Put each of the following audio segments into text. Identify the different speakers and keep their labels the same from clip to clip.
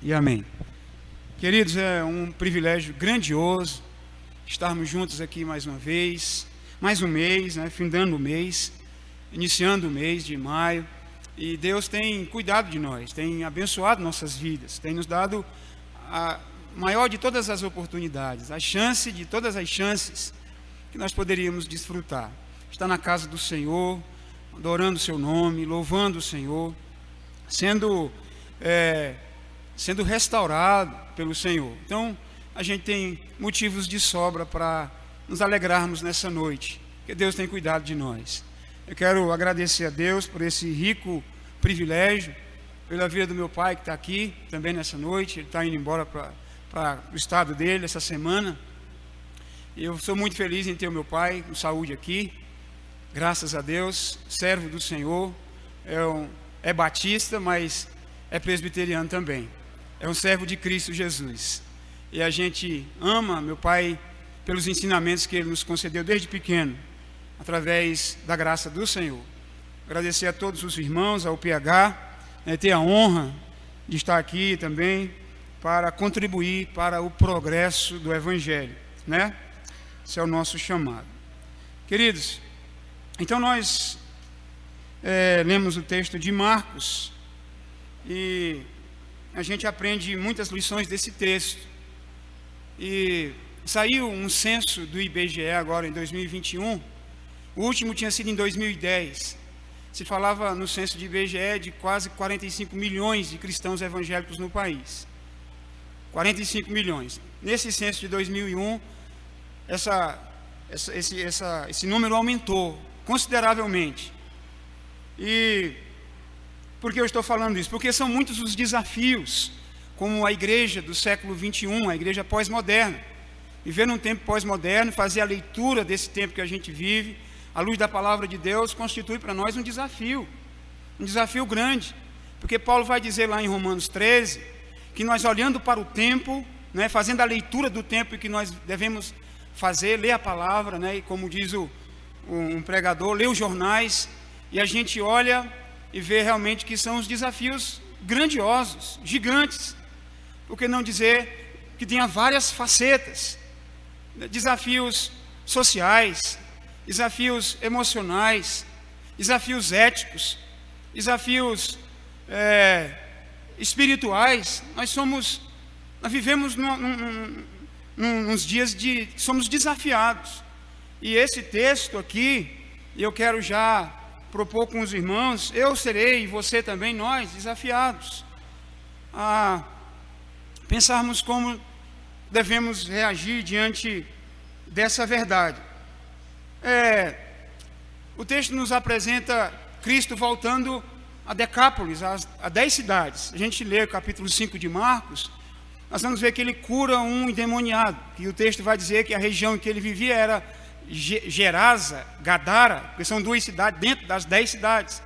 Speaker 1: E amém. Queridos, é um privilégio grandioso estarmos juntos aqui mais uma vez, mais um mês, findando o mês, iniciando o mês de maio. E Deus tem cuidado de nós, tem abençoado nossas vidas, tem nos dado a maior de todas as oportunidades, a chance de todas as chances que nós poderíamos desfrutar. Estar na casa do Senhor, adorando o seu nome, louvando o Senhor, sendo restaurado pelo Senhor. Então, a gente tem motivos de sobra para nos alegrarmos nessa noite, porque Deus tem cuidado de nós. Eu quero agradecer a Deus por esse rico privilégio, pela vida do meu pai que está aqui também nessa noite. Ele está indo embora para o estado dele essa semana. E eu sou muito feliz em ter o meu pai com saúde aqui, graças a Deus, servo do Senhor. É batista, mas é presbiteriano também. É um servo de Cristo Jesus. E a gente ama meu pai pelos ensinamentos que ele nos concedeu desde pequeno, através da graça do Senhor. Agradecer a todos os irmãos, ao PH, ter a honra de estar aqui também para contribuir para o progresso do Evangelho, Esse é o nosso chamado. Queridos, então nós lemos o texto de Marcos e a gente aprende muitas lições desse texto. E saiu um censo do IBGE agora em 2021, o último tinha sido em 2010. Se falava no censo de IBGE de quase 45 milhões de cristãos evangélicos no país. 45 milhões. Nesse censo de 2001, esse número aumentou consideravelmente. E por que eu estou falando isso? Porque são muitos os desafios, como a igreja do século 21, a igreja pós-moderna. Viver num tempo pós-moderno, fazer a leitura desse tempo que a gente vive, à luz da palavra de Deus, constitui para nós um desafio grande. Porque Paulo vai dizer lá em Romanos 13, que nós olhando para o tempo, fazendo a leitura do tempo que nós devemos fazer, ler a palavra, e como diz um pregador, ler os jornais, e a gente olha e vê realmente que são os desafios grandiosos, gigantes, por que não dizer que tenha várias facetas, desafios sociais, desafios emocionais, desafios éticos, desafios espirituais. Nós vivemos nos dias de somos desafiados. E esse texto aqui, eu quero já propor com os irmãos, eu serei, e você também, nós, desafiados a pensarmos como devemos reagir diante dessa verdade. O texto nos apresenta Cristo voltando a Decápolis, a 10 cidades. A gente lê o capítulo 5 de Marcos, nós vamos ver que ele cura um endemoniado, que o texto vai dizer que a região em que ele vivia era Gerasa, Gadara, porque são 2 cidades dentro das 10 cidades.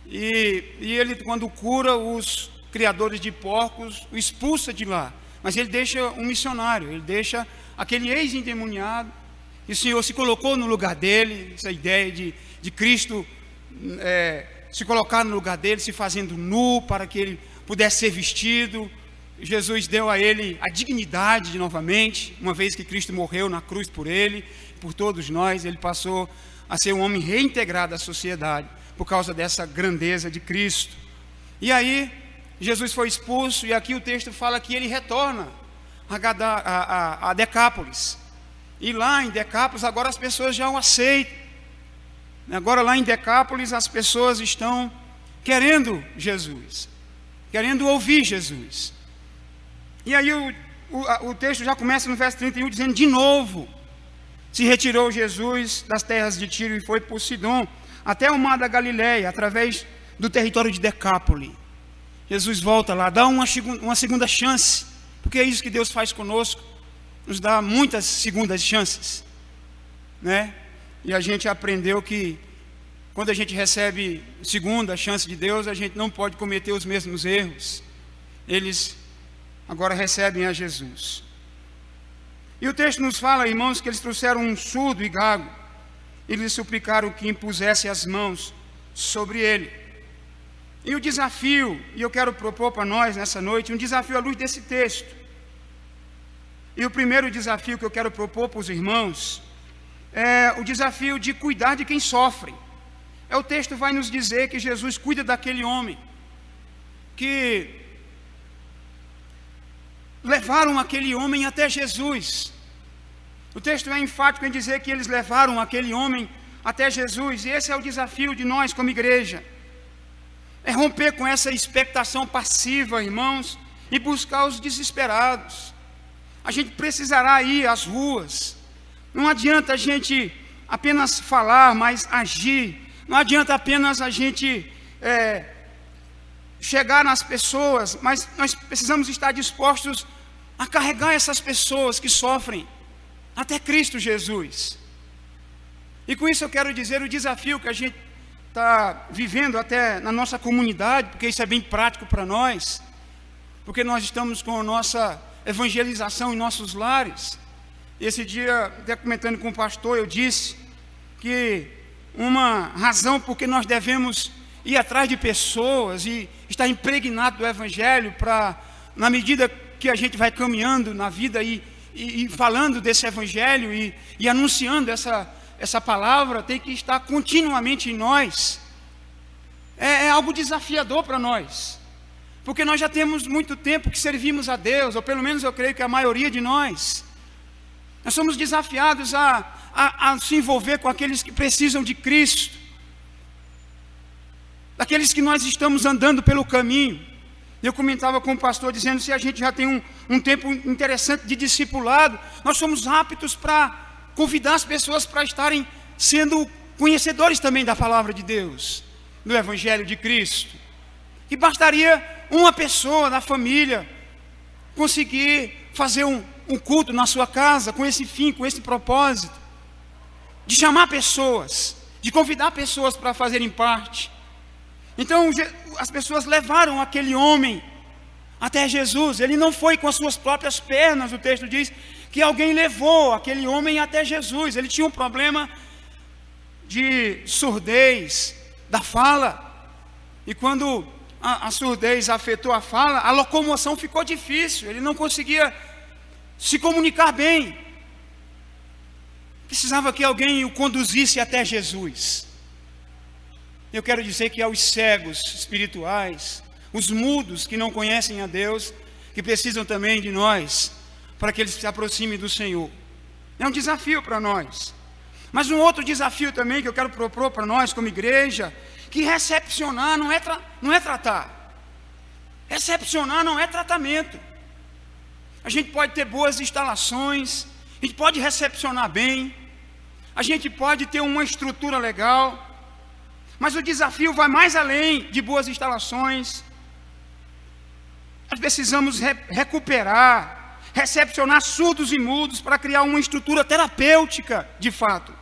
Speaker 1: E ele, quando cura os criadores de porcos, o expulsa de lá. Mas ele deixa um missionário, ele deixa aquele ex-endemoniado, e o Senhor se colocou no lugar dele, essa ideia de Cristo se colocar no lugar dele, se fazendo nu para que ele pudesse ser vestido. Jesus deu a ele a dignidade de novamente, uma vez que Cristo morreu na cruz por ele, por todos nós, ele passou a ser um homem reintegrado à sociedade, por causa dessa grandeza de Cristo. E aí, Jesus foi expulso, e aqui o texto fala que ele retorna a Decápolis. E lá em Decápolis, agora as pessoas já o aceitam. Agora lá em Decápolis, as pessoas estão querendo Jesus, querendo ouvir Jesus. E aí o texto já começa no verso 31, dizendo: de novo, se retirou Jesus das terras de Tiro e foi por Sidom, até o mar da Galileia, através do território de Decápolis. Jesus volta lá, dá uma segunda chance, porque é isso que Deus faz conosco, nos dá muitas segundas chances, E a gente aprendeu que quando a gente recebe segunda chance de Deus, a gente não pode cometer os mesmos erros. Eles agora recebem a Jesus. E o texto nos fala, irmãos, que eles trouxeram um surdo e gago, e lhe suplicaram que impusesse as mãos sobre ele. E o desafio, e eu quero propor para nós nessa noite, um desafio à luz desse texto. E o primeiro desafio que eu quero propor para os irmãos é o desafio de cuidar de quem sofre. O texto vai nos dizer que Jesus cuida daquele homem, que levaram aquele homem até Jesus. O texto é enfático em dizer que eles levaram aquele homem até Jesus, e esse é o desafio de nós como igreja. É romper com essa expectação passiva, irmãos, e buscar os desesperados. A gente precisará ir às ruas. Não adianta a gente apenas falar, mas agir. Não adianta apenas a gente chegar nas pessoas, mas nós precisamos estar dispostos a carregar essas pessoas que sofrem até Cristo Jesus. E com isso eu quero dizer o desafio que a gente está vivendo até na nossa comunidade, porque isso é bem prático para nós, porque nós estamos com a nossa evangelização em nossos lares. Esse dia, até comentando com o pastor, eu disse que uma razão porque nós devemos ir atrás de pessoas e estar impregnado do Evangelho, para, na medida que a gente vai caminhando na vida e falando desse Evangelho e anunciando essa palavra, tem que estar continuamente em nós. É algo desafiador para nós, porque nós já temos muito tempo que servimos a Deus, ou pelo menos eu creio que a maioria de nós somos desafiados a se envolver com aqueles que precisam de Cristo, daqueles que nós estamos andando pelo caminho. Eu comentava com o pastor dizendo, se a gente já tem um tempo interessante de discipulado, nós somos aptos para convidar as pessoas para estarem sendo conhecedores também da palavra de Deus, do Evangelho de Cristo. E bastaria uma pessoa da família conseguir fazer um culto na sua casa com esse fim, com esse propósito, de chamar pessoas, de convidar pessoas para fazerem parte. Então as pessoas levaram aquele homem até Jesus. Ele não foi com as suas próprias pernas. O texto diz que alguém levou aquele homem até Jesus. Ele tinha um problema de surdez da fala, e quando a surdez afetou a fala, a locomoção ficou difícil. Ele não conseguia se comunicar bem. Precisava que alguém o conduzisse até Jesus. Eu quero dizer que aos cegos espirituais, os mudos que não conhecem a Deus, que precisam também de nós, para que eles se aproximem do Senhor. É um desafio para nós. Mas um outro desafio também que eu quero propor para nós como igreja, que recepcionar não é tratar. Recepcionar não é tratamento. A gente pode ter boas instalações, a gente pode recepcionar bem, a gente pode ter uma estrutura legal, mas o desafio vai mais além de boas instalações. Nós precisamos recuperar, recepcionar surdos e mudos para criar uma estrutura terapêutica, de fato,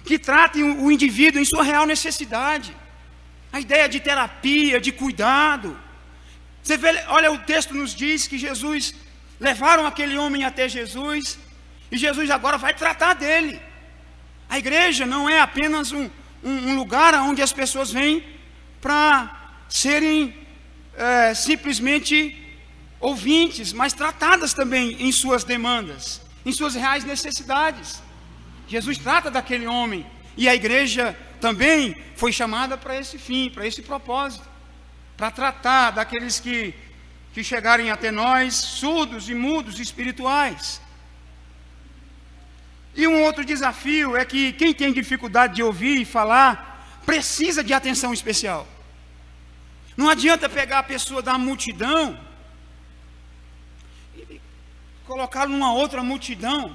Speaker 1: que trate o indivíduo em sua real necessidade. A ideia de terapia, de cuidado. Você vê, olha, o texto nos diz que Jesus, levaram aquele homem até Jesus, e Jesus agora vai tratar dele. A igreja não é apenas um lugar onde as pessoas vêm para serem simplesmente ouvintes, mas tratadas também em suas demandas, em suas reais necessidades. Jesus trata daquele homem, e a igreja também foi chamada para esse fim, para esse propósito, para tratar daqueles que chegarem até nós, surdos e mudos espirituais. E um outro desafio é que quem tem dificuldade de ouvir e falar, precisa de atenção especial. Não adianta pegar a pessoa da multidão e colocá-lo numa outra multidão,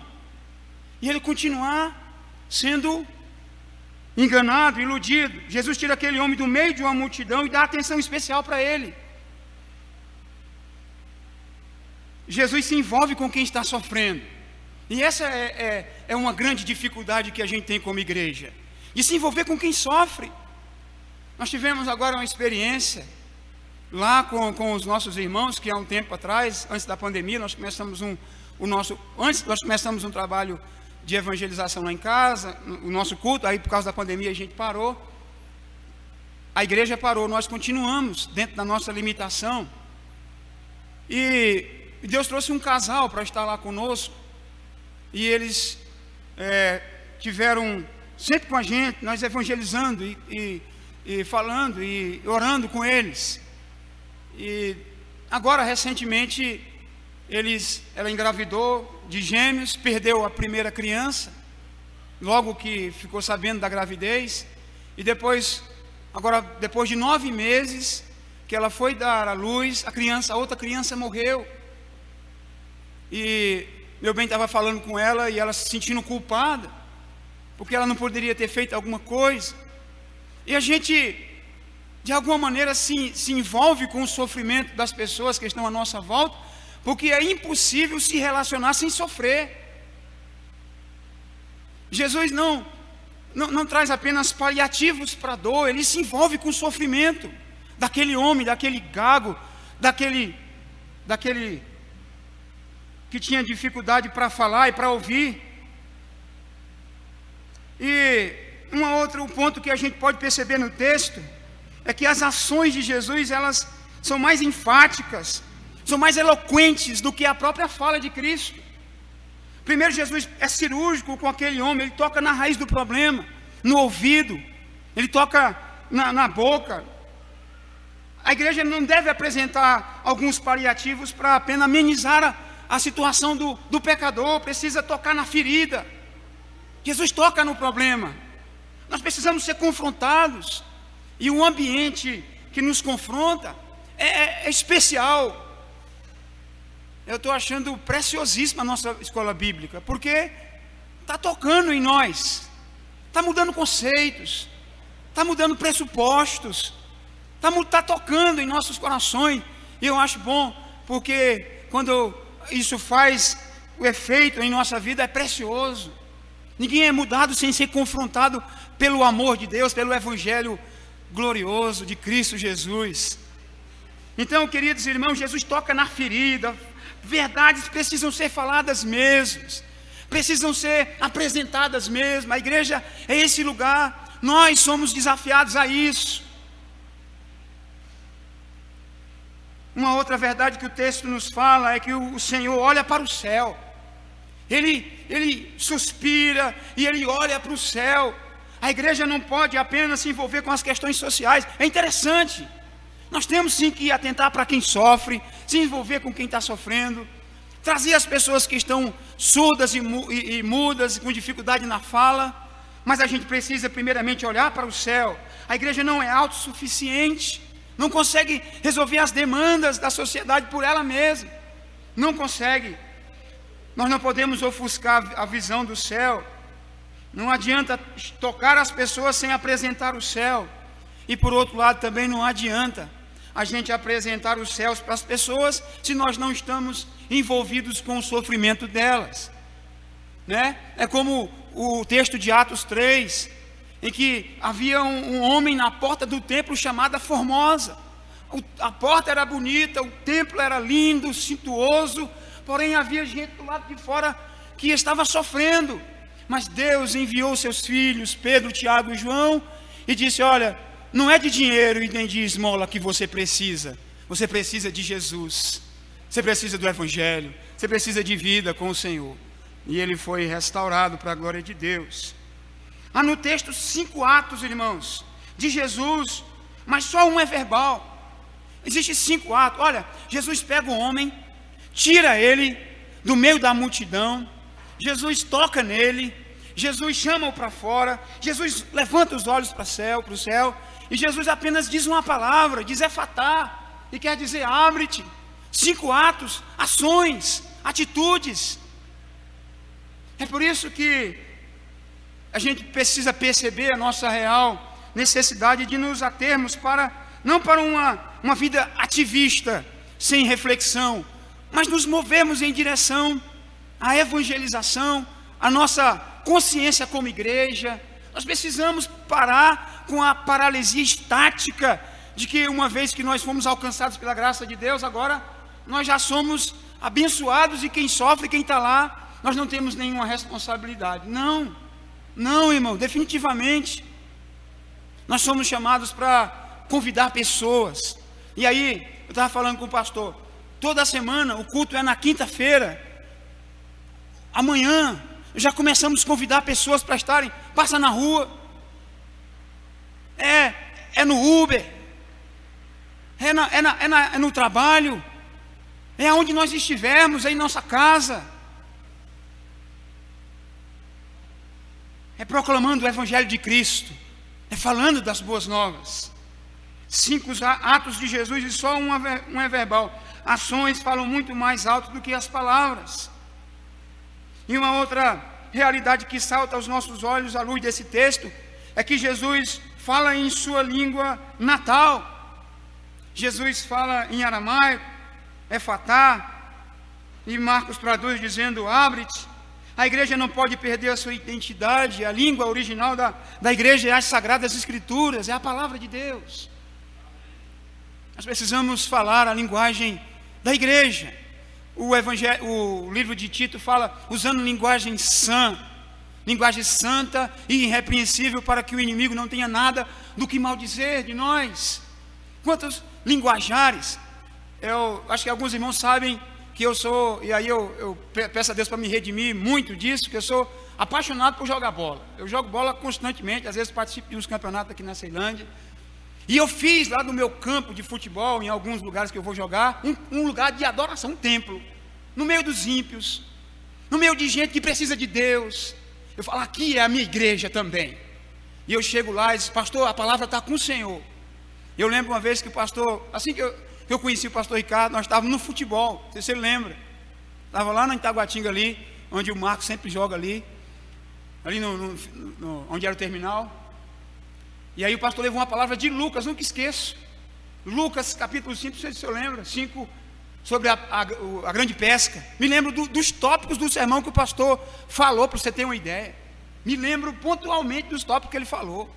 Speaker 1: e ele continuar sendo enganado, iludido. Jesus tira aquele homem do meio de uma multidão e dá atenção especial para ele. Jesus se envolve com quem está sofrendo. E essa é uma grande dificuldade que a gente tem como igreja, de se envolver com quem sofre. Nós tivemos agora uma experiência lá com os nossos irmãos, que há um tempo atrás, antes da pandemia, nós começamos um trabalho de evangelização lá em casa, o nosso culto, aí por causa da pandemia a gente parou. a igreja parou, nós continuamos dentro da nossa limitação. E Deus trouxe um casal para estar lá conosco. E eles tiveram sempre com a gente, nós evangelizando e falando e orando com eles. E agora, recentemente, ela engravidou de gêmeos, perdeu a primeira criança, logo que ficou sabendo da gravidez. E depois de 9 meses que ela foi dar à luz, a outra criança morreu. E meu bem estava falando com ela e ela se sentindo culpada, porque ela não poderia ter feito alguma coisa. E a gente, de alguma maneira, se envolve com o sofrimento das pessoas que estão à nossa volta, porque é impossível se relacionar sem sofrer. Jesus não traz apenas paliativos para a dor, ele se envolve com o sofrimento daquele homem, daquele gago, daquele que tinha dificuldade para falar e para ouvir. E um ponto que a gente pode perceber no texto é que as ações de Jesus, elas são mais enfáticas, são mais eloquentes do que a própria fala de Cristo. Primeiro, Jesus é cirúrgico com aquele homem, ele toca na raiz do problema, no ouvido, ele toca na boca. A igreja não deve apresentar alguns paliativos para apenas amenizar a situação do pecador, precisa tocar na ferida. Jesus toca no problema. Nós precisamos ser confrontados, e o ambiente que nos confronta é especial. Eu estou achando preciosíssima a nossa escola bíblica, porque está tocando em nós, está mudando conceitos, está mudando pressupostos, está tocando em nossos corações. E eu acho bom, porque quando isso faz o efeito em nossa vida, é precioso. Ninguém é mudado sem ser confrontado pelo amor de Deus, pelo evangelho glorioso de Cristo Jesus. Então, queridos irmãos, Jesus toca na ferida. Verdades precisam ser faladas mesmo, precisam ser apresentadas mesmo. A igreja é esse lugar, nós somos desafiados a isso. Uma outra verdade que o texto nos fala é que o Senhor olha para o céu. Ele suspira e ele olha para o céu. A igreja não pode apenas se envolver com as questões sociais. É interessante, nós temos sim que atentar para quem sofre, se envolver com quem está sofrendo, trazer as pessoas que estão surdas e mudas, com dificuldade na fala. Mas a gente precisa primeiramente olhar para o céu. A igreja não é autossuficiente, não consegue resolver as demandas da sociedade por ela mesma, não consegue. Nós não podemos ofuscar a visão do céu. Não adianta tocar as pessoas sem apresentar o céu. E por outro lado também não adianta a gente apresentar os céus para as pessoas se nós não estamos envolvidos com o sofrimento delas, né? É como o texto de Atos 3, em que havia um homem na porta do templo chamada Formosa. A porta era bonita, o templo era lindo, suntuoso, porém havia gente do lado de fora que estava sofrendo. Mas Deus enviou seus filhos, Pedro, Tiago e João, e disse: olha, não é de dinheiro e nem de esmola que você precisa de Jesus, você precisa do Evangelho, você precisa de vida com o Senhor. E ele foi restaurado para a glória de Deus. Há no texto 5 atos, irmãos, de Jesus, mas só um é verbal. Existem 5 atos. Olha, Jesus pega o homem, tira ele do meio da multidão, Jesus toca nele, Jesus chama-o para fora, Jesus levanta os olhos para o céu, e Jesus apenas diz uma palavra, diz efatá, e quer dizer abre-te. 5 atos, ações, atitudes. É por isso que a gente precisa perceber a nossa real necessidade de nos atermos não para uma vida ativista, sem reflexão, mas nos movermos em direção à evangelização, à nossa consciência como igreja. Nós precisamos parar com a paralisia estática de que uma vez que nós fomos alcançados pela graça de Deus, agora nós já somos abençoados e quem sofre, quem está lá, nós não temos nenhuma responsabilidade. Não, irmão, definitivamente. Nós somos chamados para convidar pessoas. E aí, eu estava falando com o pastor, toda semana o culto é na quinta-feira. Amanhã, já começamos a convidar pessoas para estarem, passa na rua, é no Uber, é no trabalho, é onde nós estivermos, é em nossa casa, é proclamando o Evangelho de Cristo, é falando das boas novas. 5 atos de Jesus e só um é verbal. Ações falam muito mais alto do que as palavras. E uma outra realidade que salta aos nossos olhos à luz desse texto é que Jesus fala em sua língua natal. Jesus fala em aramaico, efatá, e Marcos traduz dizendo abre-te. A igreja não pode perder a sua identidade. A língua original da igreja é as Sagradas Escrituras, é a palavra de Deus. Nós precisamos falar a linguagem da igreja. O livro de Tito fala usando linguagem sã, linguagem santa e irrepreensível, para que o inimigo não tenha nada do que maldizer de nós. Quantos linguajares? Eu acho que alguns irmãos sabem que eu sou, e aí eu peço a Deus para me redimir muito disso, que eu sou apaixonado por jogar bola. Eu jogo bola constantemente, às vezes participo de uns campeonatos aqui na Ceilândia. E eu fiz lá no meu campo de futebol, em alguns lugares que eu vou jogar, um lugar de adoração, um templo, no meio dos ímpios, no meio de gente que precisa de Deus. Eu falo, aqui é a minha igreja também. E eu chego lá e digo, pastor, a palavra está com o Senhor. Eu lembro uma vez que o pastor, assim que eu conheci o pastor Ricardo, nós estávamos no futebol, não sei se ele lembra. Estava lá na Itaguatinga ali, onde o Marcos sempre joga ali onde era o terminal. E aí o pastor levou uma palavra de Lucas, nunca esqueço. Lucas capítulo 5, não sei se eu lembro, 5, sobre a grande pesca. Me lembro dos tópicos do sermão que o pastor falou, para você ter uma ideia. Me lembro pontualmente dos tópicos que ele falou.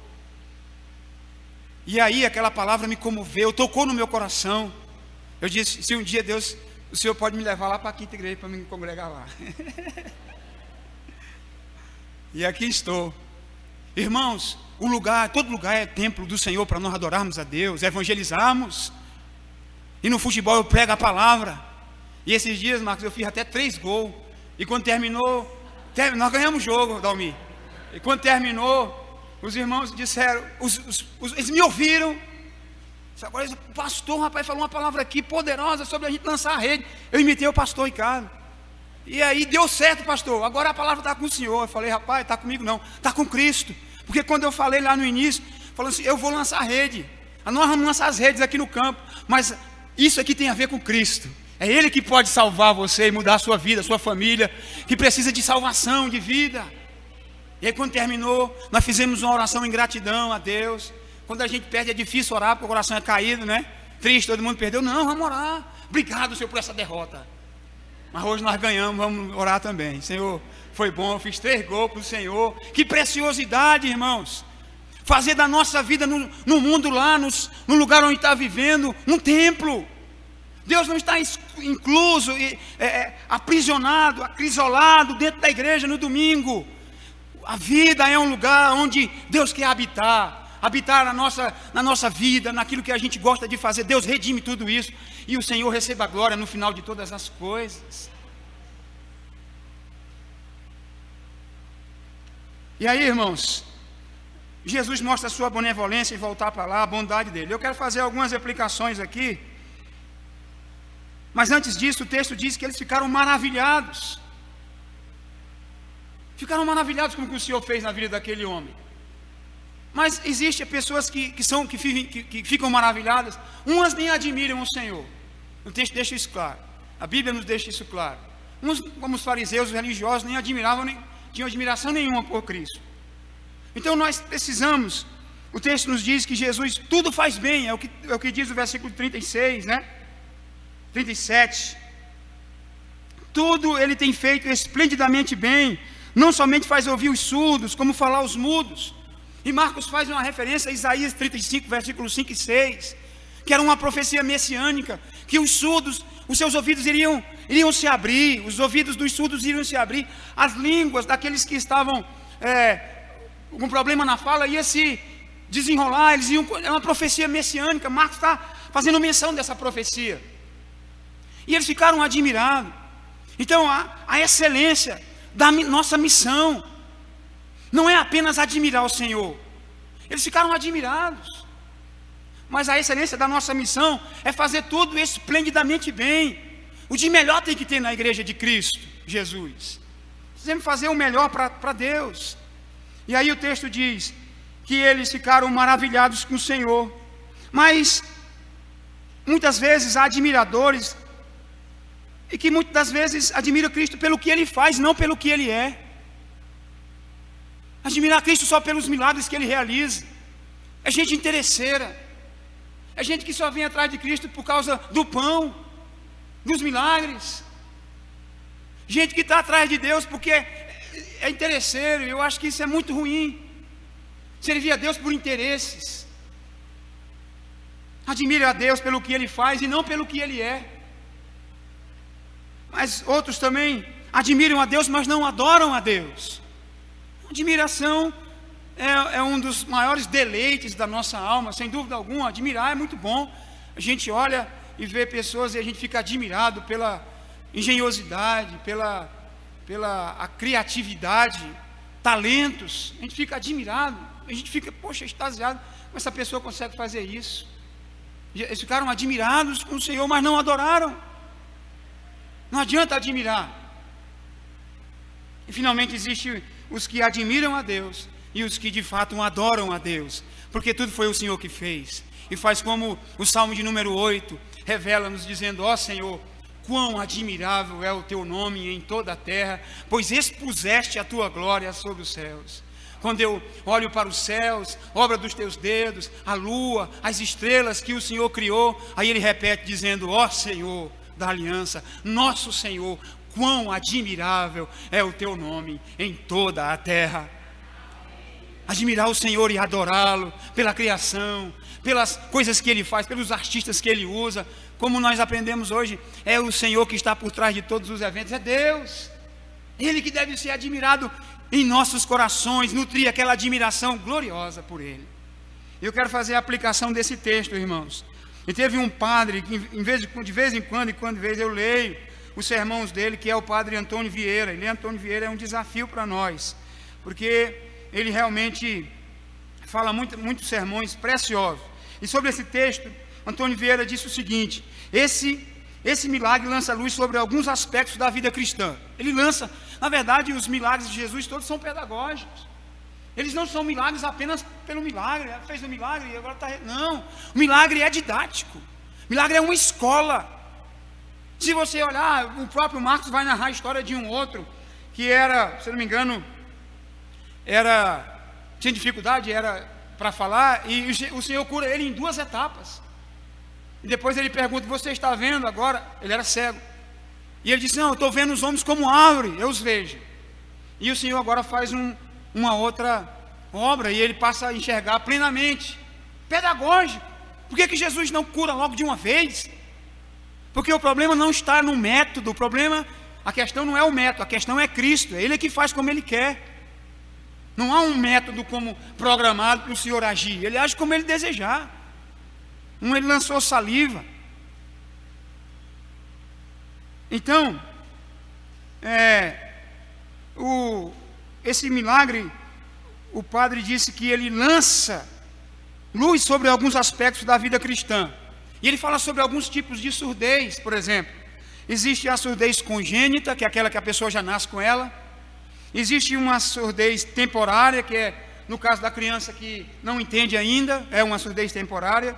Speaker 1: E aí aquela palavra me comoveu, tocou no meu coração. Eu disse, se um dia o Senhor pode me levar lá para a quinta igreja, para me congregar lá. E aqui estou. Irmãos, todo lugar é templo do Senhor para nós adorarmos a Deus, evangelizarmos. E no futebol eu prego a palavra. E esses dias, Marcos, eu fiz até 3 gols. E quando terminou, nós ganhamos o jogo, Dalmi. E quando terminou, os irmãos disseram, eles me ouviram. Agora o pastor, rapaz, falou uma palavra aqui poderosa sobre a gente lançar a rede. Eu imitei o pastor Ricardo. E aí deu certo, pastor. Agora a palavra está com o senhor. Eu falei, rapaz, está comigo não, está com Cristo. Porque quando eu falei lá no início, falando assim, eu vou lançar a rede. Nós vamos lançar as redes aqui no campo. Mas isso aqui tem a ver com Cristo. É Ele que pode salvar você e mudar a sua vida, a sua família, que precisa de salvação, de vida. E aí quando terminou, nós fizemos uma oração em gratidão a Deus. Quando a gente perde é difícil orar, porque o coração é caído, né? Triste, todo mundo perdeu. Não, vamos orar. Obrigado, Senhor, por essa derrota. Mas hoje nós ganhamos, vamos orar também. Senhor, foi bom, eu fiz 3 gols para o Senhor. Que preciosidade, irmãos. Fazer da nossa vida no mundo lá, no lugar onde está vivendo, um templo. Deus não está incluso, aprisionado, acrisolado dentro da igreja no domingo. A vida é um lugar onde Deus quer habitar na nossa vida, naquilo que a gente gosta de fazer. Deus redime tudo isso, e o Senhor receba a glória no final de todas as coisas. E aí, irmãos, Jesus mostra a sua benevolência e voltar para lá, a bondade dele. Eu quero fazer algumas aplicações aqui, mas antes disso, o texto diz que eles ficaram maravilhados. Ficaram maravilhados com o que o Senhor fez na vida daquele homem. Mas existem pessoas que ficam maravilhadas, umas nem admiram o Senhor. O texto deixa isso claro, a Bíblia nos deixa isso claro. Uns, como os fariseus, os religiosos, nem admiravam, nem tinham admiração nenhuma por Cristo. Então nós precisamos, o texto nos diz que Jesus tudo faz bem, é o que diz o versículo 36, né? 37. Tudo Ele tem feito esplendidamente bem, não somente faz ouvir os surdos, como falar aos mudos. E Marcos faz uma referência a Isaías 35, versículos 5 e 6, que era uma profecia messiânica, que os surdos, os seus ouvidos iriam se abrir, os ouvidos dos surdos iriam se abrir, as línguas daqueles que estavam com problema na fala ia se desenrolar, é uma profecia messiânica. Marcos está fazendo menção dessa profecia. E eles ficaram admirados. Então, a excelência da nossa missão não é apenas admirar o Senhor. Eles ficaram admirados. Mas a excelência da nossa missão é fazer tudo esplendidamente bem. O de melhor tem que ter na igreja de Cristo Jesus. Sempre fazer o melhor para Deus. E aí o texto diz que eles ficaram maravilhados com o Senhor. Mas muitas vezes há admiradores e que muitas das vezes admiram Cristo pelo que Ele faz, não pelo que Ele é. Admirar Cristo só pelos milagres que Ele realiza. É gente interesseira. É gente que só vem atrás de Cristo por causa do pão, dos milagres. Gente que está atrás de Deus porque é interesseiro. Eu acho que isso é muito ruim. Servir a Deus por interesses. Admire a Deus pelo que Ele faz e não pelo que Ele é. Mas outros também admiram a Deus, mas não adoram a Deus. Admiração é um dos maiores deleites da nossa alma, sem dúvida alguma. Admirar é muito bom. A gente olha e vê pessoas e a gente fica admirado pela engenhosidade, pela a criatividade, talentos. A gente fica admirado, a gente fica, poxa, extasiado. Como essa pessoa consegue fazer isso? Eles ficaram admirados com o Senhor, mas não adoraram. Não adianta admirar. E finalmente existem os que admiram a Deus e os que de fato adoram a Deus, porque tudo foi o Senhor que fez. E faz como o Salmo de número 8 revela-nos, dizendo: ó Senhor, quão admirável é o teu nome em toda a terra, pois expuseste a tua glória sobre os céus. Quando eu olho para os céus, obra dos teus dedos, a lua, as estrelas que o Senhor criou, aí ele repete dizendo: ó Senhor da aliança, nosso Senhor, quão admirável é o teu nome em toda a terra. Admirar o Senhor e adorá-lo pela criação, pelas coisas que Ele faz, pelos artistas que Ele usa. Como nós aprendemos hoje, é o Senhor que está por trás de todos os eventos, é Deus. Ele que deve ser admirado em nossos corações, nutrir aquela admiração gloriosa por Ele. Eu quero fazer a aplicação desse texto, irmãos. E teve um padre que de vez em quando eu leio os sermões dele, que é o padre Antônio Vieira. E Antônio Vieira é um desafio para nós, porque ele realmente fala muitos sermões preciosos. E sobre esse texto, Antônio Vieira disse o seguinte: esse milagre lança luz sobre alguns aspectos da vida cristã. Ele lança, na verdade, os milagres de Jesus todos são pedagógicos. Eles não são milagres apenas pelo milagre. Fez um milagre e agora está... Não, o milagre é didático. O milagre é uma escola. Se você olhar, o próprio Marcos vai narrar a história de um outro que era, se não me engano, tinha dificuldade, era para falar, e o Senhor cura ele em 2 etapas. E depois ele pergunta: você está vendo agora? Ele era cego. E ele disse: não, eu estou vendo os homens como árvore, eu os vejo. E o Senhor agora faz uma outra obra, e ele passa a enxergar plenamente. Pedagógico. Por que Jesus não cura logo de uma vez? Porque o problema não está no método, a questão não é o método, a questão é Cristo. É Ele que faz como Ele quer. Não há um método como programado para o Senhor agir. Ele age como Ele desejar. Ele lançou saliva. Então, esse milagre, o padre disse que ele lança luz sobre alguns aspectos da vida cristã. E ele fala sobre alguns tipos de surdez, por exemplo. Existe a surdez congênita, que é aquela que a pessoa já nasce com ela. Existe uma surdez temporária, que é no caso da criança que não entende ainda, é uma surdez temporária.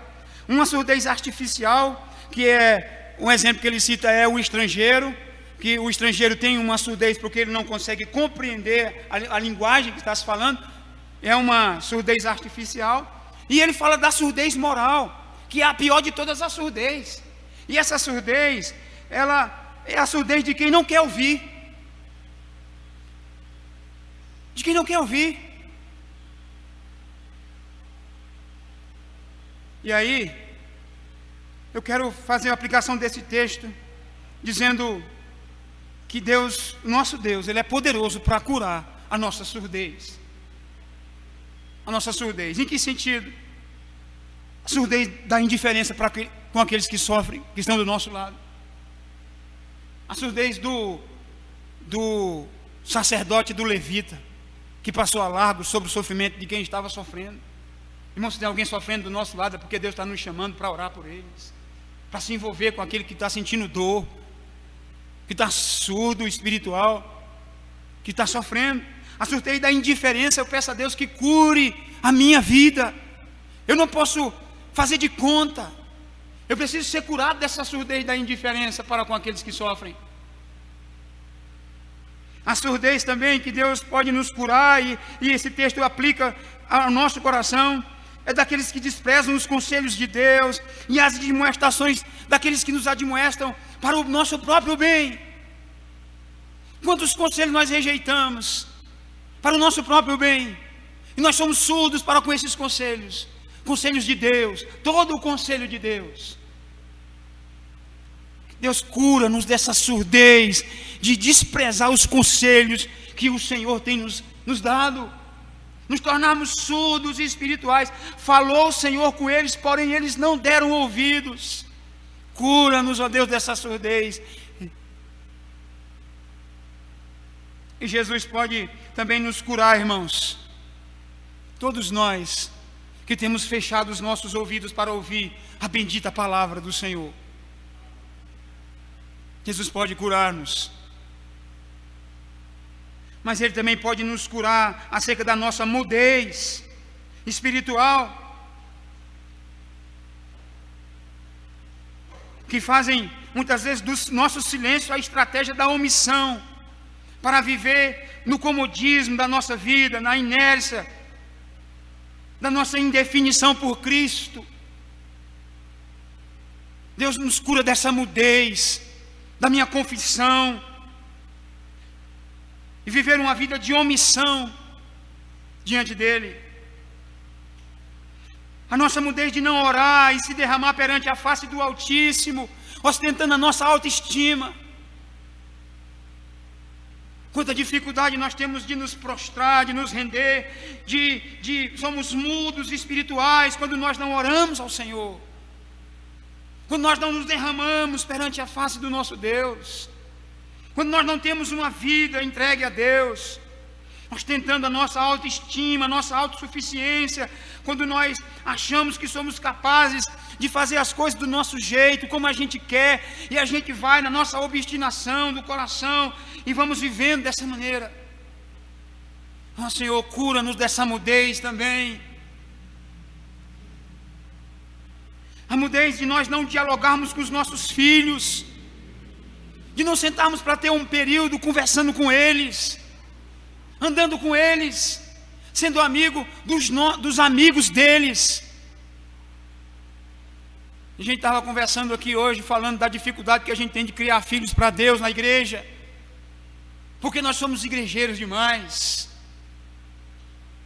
Speaker 1: Uma surdez artificial, que é, um exemplo que ele cita é o estrangeiro, que o estrangeiro tem uma surdez porque ele não consegue compreender a linguagem que está se falando, é uma surdez artificial. E ele fala da surdez moral, que é a pior de todas as surdez. E essa surdez, ela é a surdez de quem não quer ouvir. De quem não quer ouvir. E aí, eu quero fazer a aplicação desse texto, dizendo que Deus, nosso Deus, Ele é poderoso para curar a nossa surdez. a nossa surdez. Em que sentido? A surdez da indiferença com aqueles que sofrem, que estão do nosso lado. A surdez do sacerdote, do levita, que passou a largo sobre o sofrimento de quem estava sofrendo. Irmão, se tem alguém sofrendo do nosso lado, é porque Deus está nos chamando para orar por eles, para se envolver com aquele que está sentindo dor, que está surdo espiritual, que está sofrendo. A surdez da indiferença, eu peço a Deus que cure a minha vida. Eu não posso fazer de conta. Eu preciso ser curado dessa surdez da indiferença para com aqueles que sofrem. A surdez também que Deus pode nos curar, e esse texto aplica ao nosso coração, é daqueles que desprezam os conselhos de Deus e as admoestações daqueles que nos admoestam para o nosso próprio bem. Quantos conselhos nós rejeitamos para o nosso próprio bem, e nós somos surdos para com esses conselhos, conselhos de Deus, todo o conselho de Deus. Deus cura-nos dessa surdez de desprezar os conselhos que o Senhor tem nos dado, nos tornarmos surdos e espirituais. Falou o Senhor com eles, porém eles não deram ouvidos. Cura-nos, ó Deus, dessa surdez. E Jesus pode também nos curar, irmãos. Todos nós que temos fechado os nossos ouvidos para ouvir a bendita palavra do Senhor. Jesus pode curar-nos. Mas Ele também pode nos curar acerca da nossa mudez espiritual, que fazem muitas vezes do nosso silêncio a estratégia da omissão, para viver no comodismo da nossa vida, na inércia da nossa indefinição por Cristo. Deus nos cura dessa mudez, da minha confissão, e viver uma vida de omissão diante dEle. A nossa mudez de não orar e se derramar perante a face do Altíssimo, ostentando a nossa autoestima. Quanta dificuldade nós temos de nos prostrar, de nos render, somos mudos espirituais quando nós não oramos ao Senhor, quando nós não nos derramamos perante a face do nosso Deus, quando nós não temos uma vida entregue a Deus, ostentando a nossa autoestima, a nossa autossuficiência, quando nós achamos que somos capazes de fazer as coisas do nosso jeito, como a gente quer, e a gente vai na nossa obstinação do coração, e vamos vivendo dessa maneira. Ó Senhor, cura-nos dessa mudez também. A mudez de nós não dialogarmos com os nossos filhos, de não sentarmos para ter um período conversando com eles, andando com eles, sendo amigo dos amigos deles. A gente estava conversando aqui hoje, falando da dificuldade que a gente tem de criar filhos para Deus na igreja, porque nós somos igrejeiros demais.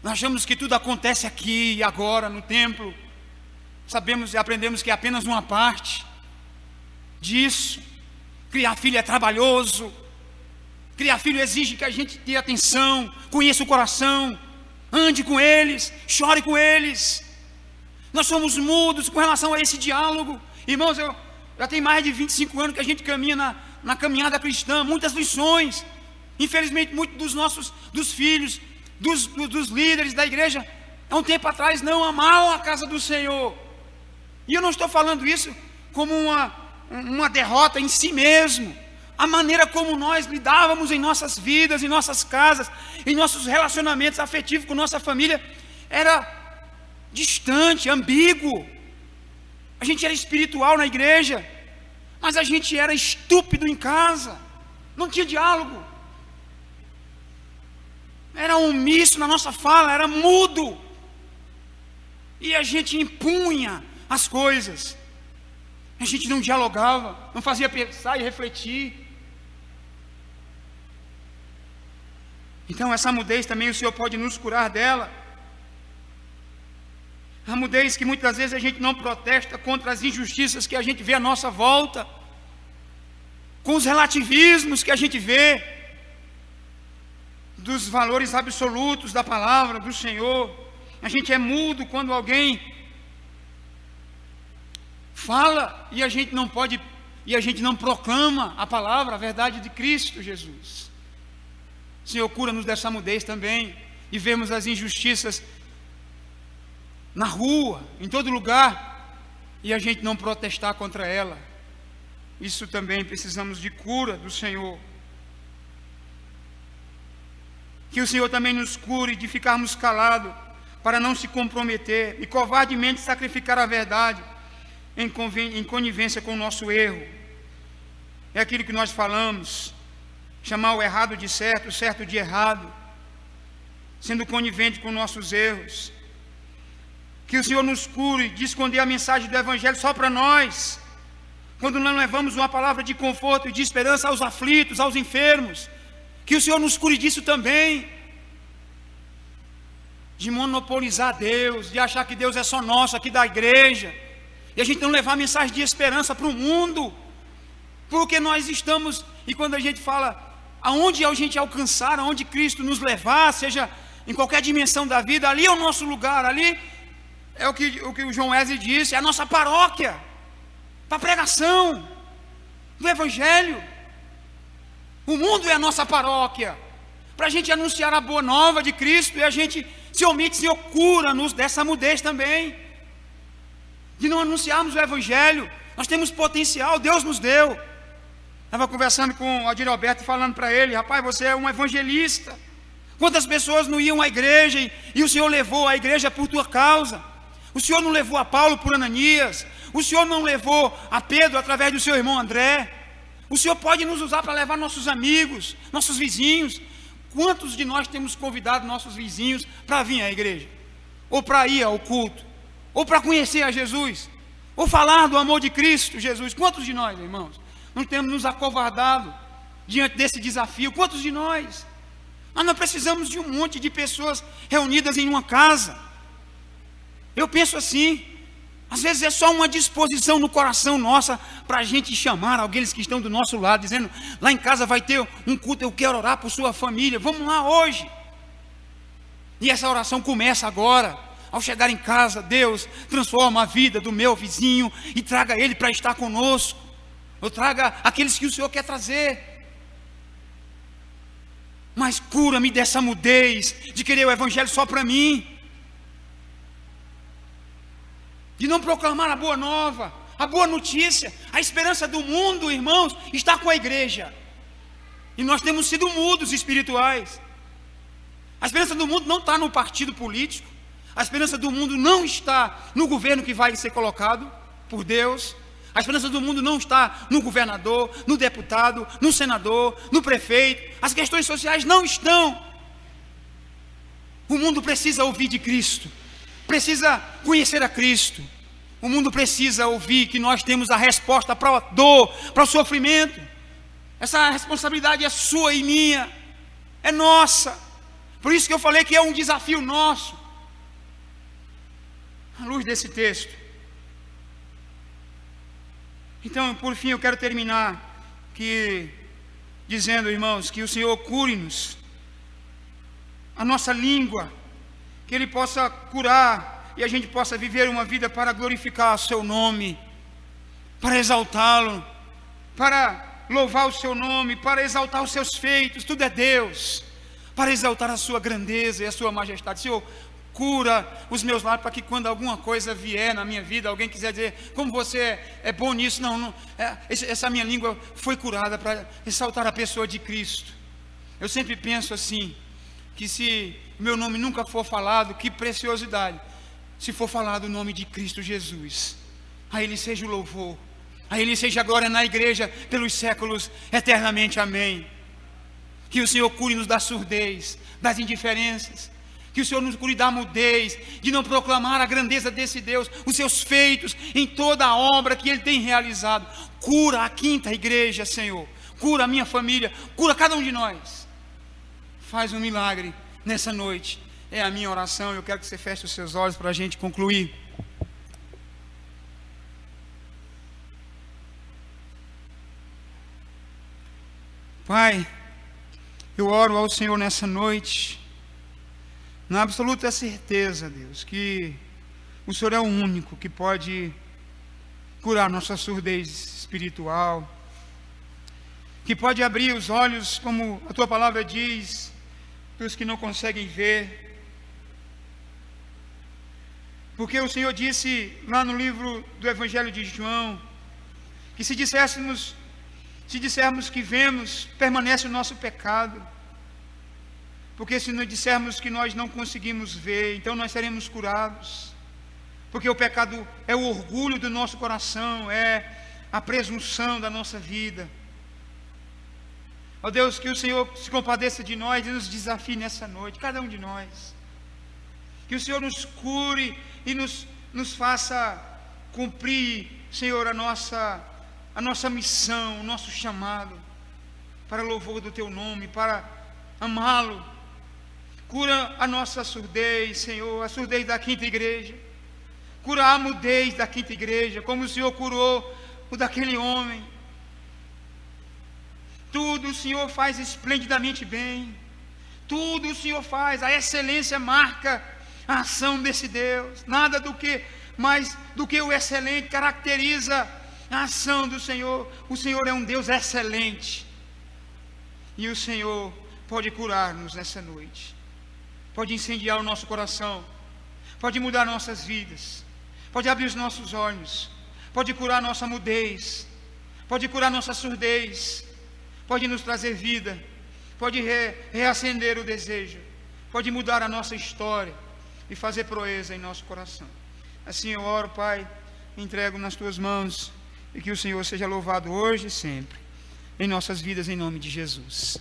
Speaker 1: Nós achamos que tudo acontece aqui e agora no templo. Sabemos e aprendemos que é apenas uma parte disso. Criar filho é trabalhoso. Criar filho exige que a gente dê atenção, conheça o coração, ande com eles, chore com eles. Nós somos mudos com relação a esse diálogo. Irmãos, eu já tenho mais de 25 anos que a gente caminha na caminhada cristã, muitas lições. Infelizmente, muitos dos filhos, dos líderes da igreja, há um tempo atrás não amavam a casa do Senhor. E eu não estou falando isso como uma derrota em si mesmo. A maneira como nós lidávamos em nossas vidas, em nossas casas, em nossos relacionamentos afetivos com nossa família, era distante, ambíguo. A gente era espiritual na igreja, mas a gente era estúpido em casa. Não tinha diálogo. Era omisso na nossa fala, era mudo. E a gente impunha as coisas. A gente não dialogava, não fazia pensar e refletir. Então essa mudez também o Senhor pode nos curar dela. A mudez que muitas vezes a gente não protesta contra as injustiças que a gente vê à nossa volta, com os relativismos que a gente vê dos valores absolutos da palavra do Senhor, A gente é mudo quando alguém fala e a gente não pode, e a gente não proclama a palavra, a verdade de Cristo Jesus. Senhor, cura-nos dessa mudez também, e vemos as injustiças na rua, em todo lugar, e a gente não protestar contra ela. Isso também precisamos de cura do Senhor. Que o Senhor também nos cure de ficarmos calados, para não se comprometer e covardemente sacrificar a verdade em conivência com o nosso erro. É aquilo que nós falamos, chamar o errado de certo, o certo de errado, sendo conivente com nossos erros. Que o Senhor nos cure de esconder a mensagem do Evangelho só para nós, quando não levamos uma palavra de conforto e de esperança aos aflitos, aos enfermos. Que o Senhor nos cure disso também, de monopolizar Deus, de achar que Deus é só nosso aqui da igreja, e a gente não levar a mensagem de esperança para o mundo, porque nós estamos, e quando a gente fala, aonde a gente alcançar, aonde Cristo nos levar, seja em qualquer dimensão da vida, ali é o nosso lugar, ali é o que o João Wesley disse, é a nossa paróquia, para a pregação do Evangelho. O mundo é a nossa paróquia, para a gente anunciar a boa nova de Cristo, e a gente se omite, Senhor, cura-nos dessa mudez também, de não anunciarmos o Evangelho. Nós temos potencial, Deus nos deu. Estava conversando com o Adilberto, falando para ele, rapaz, você é um evangelista. Quantas pessoas não iam à igreja, e o Senhor levou a igreja por tua causa. O Senhor não levou a Paulo por Ananias, o Senhor não levou a Pedro através do seu irmão André. O Senhor pode nos usar para levar nossos amigos, nossos vizinhos. Quantos de nós temos convidado nossos vizinhos para vir à igreja? Ou para ir ao culto? Ou para conhecer a Jesus? Ou falar do amor de Cristo Jesus? Quantos de nós, irmãos, não temos nos acovardado diante desse desafio? Quantos de nós? Mas nós precisamos de um monte de pessoas reunidas em uma casa. Eu penso assim, às vezes é só uma disposição no coração nossa para a gente chamar aqueles que estão do nosso lado, dizendo, lá em casa vai ter um culto, eu quero orar por sua família, vamos lá hoje. E essa oração começa agora, ao chegar em casa. Deus, transforma a vida do meu vizinho e traga ele para estar conosco, ou traga aqueles que o Senhor quer trazer. Mas cura-me dessa mudez, de querer o Evangelho só para mim, de não proclamar a boa nova, a boa notícia. A esperança do mundo, irmãos, está com a igreja, e nós temos sido mudos espirituais. A esperança do mundo não está no partido político, a esperança do mundo não está no governo que vai ser colocado por Deus, a esperança do mundo não está no governador, no deputado, no senador, no prefeito. As questões sociais não estão. O mundo precisa ouvir de Cristo, precisa conhecer a Cristo. O mundo precisa ouvir que nós temos a resposta para a dor, para o sofrimento. Essa responsabilidade é sua e minha, é nossa. Por isso que eu falei que é um desafio nosso. À luz desse texto. Então, por fim, eu quero terminar dizendo, irmãos, que o Senhor cure-nos a nossa língua, que Ele possa curar e a gente possa viver uma vida para glorificar o seu nome, para exaltá-lo, para louvar o seu nome, para exaltar os seus feitos. Tudo é Deus, para exaltar a sua grandeza e a sua majestade. Senhor, cura os meus lábios, para que quando alguma coisa vier na minha vida, alguém quiser dizer, como você é bom nisso, essa minha língua foi curada para exaltar a pessoa de Cristo. Eu sempre penso assim, que se meu nome nunca for falado, que preciosidade, se for falado o nome de Cristo Jesus, a Ele seja o louvor, a Ele seja a glória na igreja, pelos séculos, eternamente, amém. Que o Senhor cure-nos da surdez, das indiferenças, que o Senhor nos cure da mudez, de não proclamar a grandeza desse Deus, os seus feitos, em toda a obra que Ele tem realizado. Cura a quinta igreja, Senhor, cura a minha família, cura cada um de nós. Faz um milagre nessa noite, é a minha oração. Eu quero que você feche os seus olhos para a gente concluir. Pai, eu oro ao Senhor nessa noite, na absoluta certeza, Deus, que o Senhor é o único que pode curar nossa surdez espiritual, que pode abrir os olhos, como a Tua palavra diz, dos que não conseguem ver. Porque o Senhor disse lá no livro do Evangelho de João, que se dissermos que vemos, permanece o nosso pecado. Porque se nós dissermos que nós não conseguimos ver, então nós seremos curados. Porque o pecado é o orgulho do nosso coração, é a presunção da nossa vida. Ó Deus, que o Senhor se compadeça de nós e nos desafie nessa noite, cada um de nós. Que o Senhor nos cure e nos faça cumprir, Senhor, a nossa missão, o nosso chamado, para louvor do Teu nome, para amá-lo. Cura a nossa surdez, Senhor, a surdez da quinta igreja. Cura a mudez da quinta igreja, como o Senhor curou o daquele homem. Tudo o Senhor faz esplendidamente bem. Tudo o Senhor faz, a excelência marca a ação desse Deus. Nada mais do que o excelente caracteriza a ação do Senhor. O Senhor é um Deus excelente. E o Senhor pode curar-nos nessa noite. Pode incendiar o nosso coração. Pode mudar nossas vidas. Pode abrir os nossos olhos. Pode curar nossa mudez. Pode curar nossa surdez. Pode nos trazer vida. Pode reacender o desejo. Pode mudar a nossa história e fazer proeza em nosso coração. Assim eu oro, Pai, entrego nas Tuas mãos, e que o Senhor seja louvado hoje e sempre, em nossas vidas, em nome de Jesus.